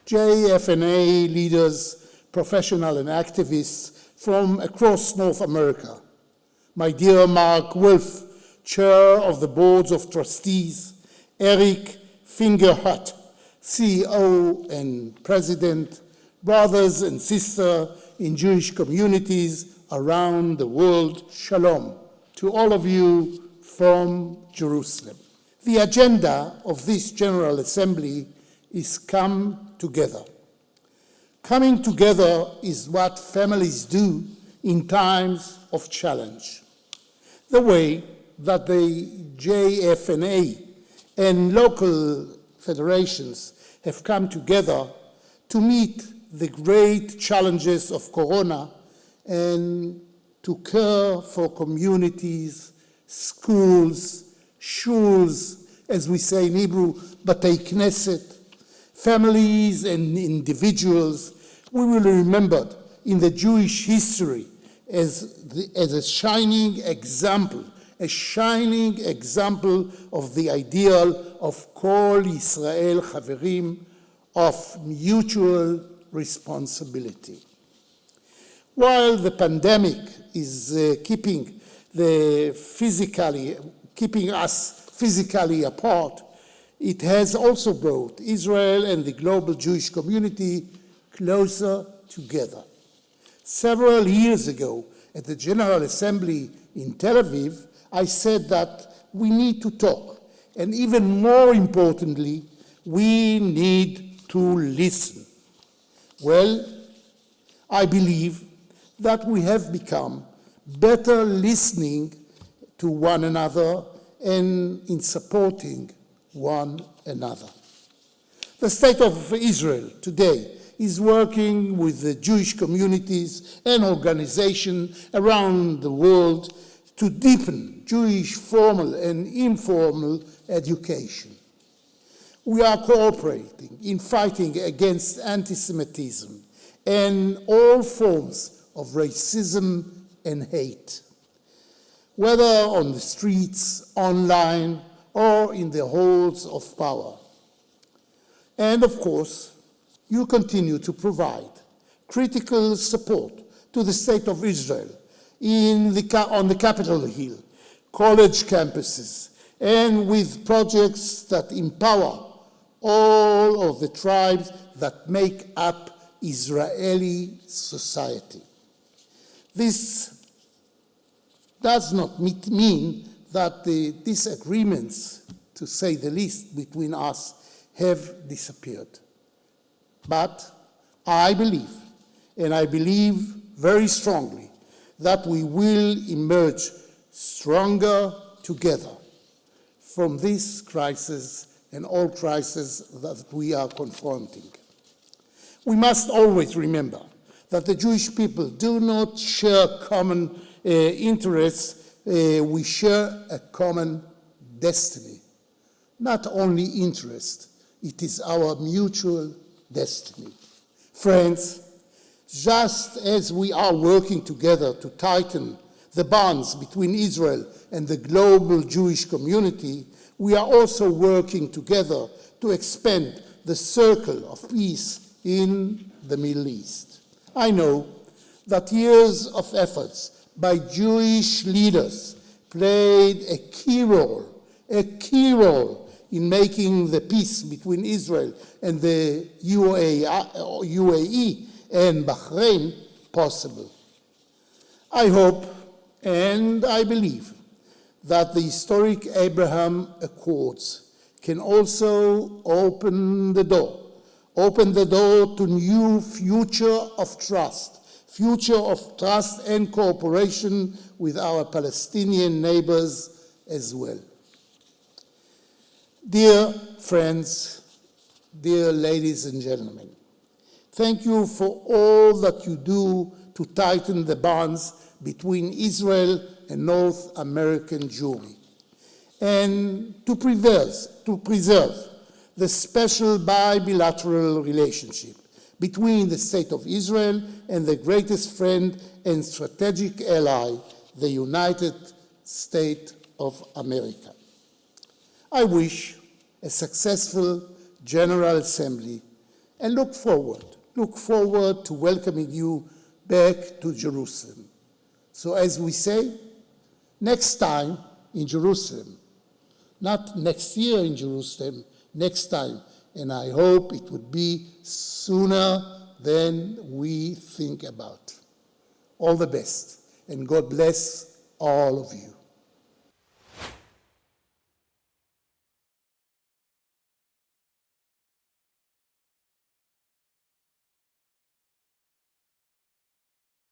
JFNA leaders, professionals and activists from across North America, my dear Mark Wolf, Chair of the Boards of Trustees, Eric Fingerhut, CEO and President, brothers and sisters in Jewish communities around the world, Shalom to all of you from Jerusalem. The agenda of this General Assembly is come together. Coming together is what families do in times of challenge. The way that the JFNA and local federations have come together to meet the great challenges of Corona and to care for communities, schools, shuls, as we say in Hebrew, Batei Knesset, families and individuals. We will be remembered in the Jewish history as a shining example of the ideal of Kol Yisrael Chaverim, of mutual responsibility. While the pandemic is keeping us physically apart, it has also brought Israel and the global Jewish community closer together. Several years ago, at the General Assembly in Tel Aviv, I said that we need to talk, and even more importantly, we need to listen. Well, I believe that we have become better listening to one another and in supporting one another. The State of Israel today is working with the Jewish communities and organizations around the world to deepen Jewish formal and informal education. We are cooperating in fighting against anti-Semitism and all forms of racism and hate, whether on the streets, online, or in the halls of power. And of course, you continue to provide critical support to the State of Israel on the Capitol Hill, college campuses, and with projects that empower all of the tribes that make up Israeli society. This does not mean that the disagreements, to say the least, between us have disappeared. But I believe, and I believe very strongly, that we will emerge stronger together from this crisis and all crises that we are confronting. We must always remember that the Jewish people do not share common interests, we share a common destiny. Not only interest, it is our mutual destiny. Friends, just as we are working together to tighten the bonds between Israel and the global Jewish community, we are also working together to expand the circle of peace in the Middle East. I know that years of efforts by Jewish leaders played a key role in making the peace between Israel and the UAE and Bahrain possible. I hope and I believe that the historic Abraham Accords can also open the door to new future of trust and cooperation with our Palestinian neighbors as well. Dear friends, dear ladies and gentlemen, thank you for all that you do to tighten the bonds between Israel and North American Jewry, and to preserve the special bilateral relationship between the State of Israel and the greatest friend and strategic ally, the United States of America. I wish a successful General Assembly and look forward to welcoming you back to Jerusalem. So as we say, next time in Jerusalem, not next year in Jerusalem, next time, and I hope it would be sooner than we think about. All the best, and God bless all of you.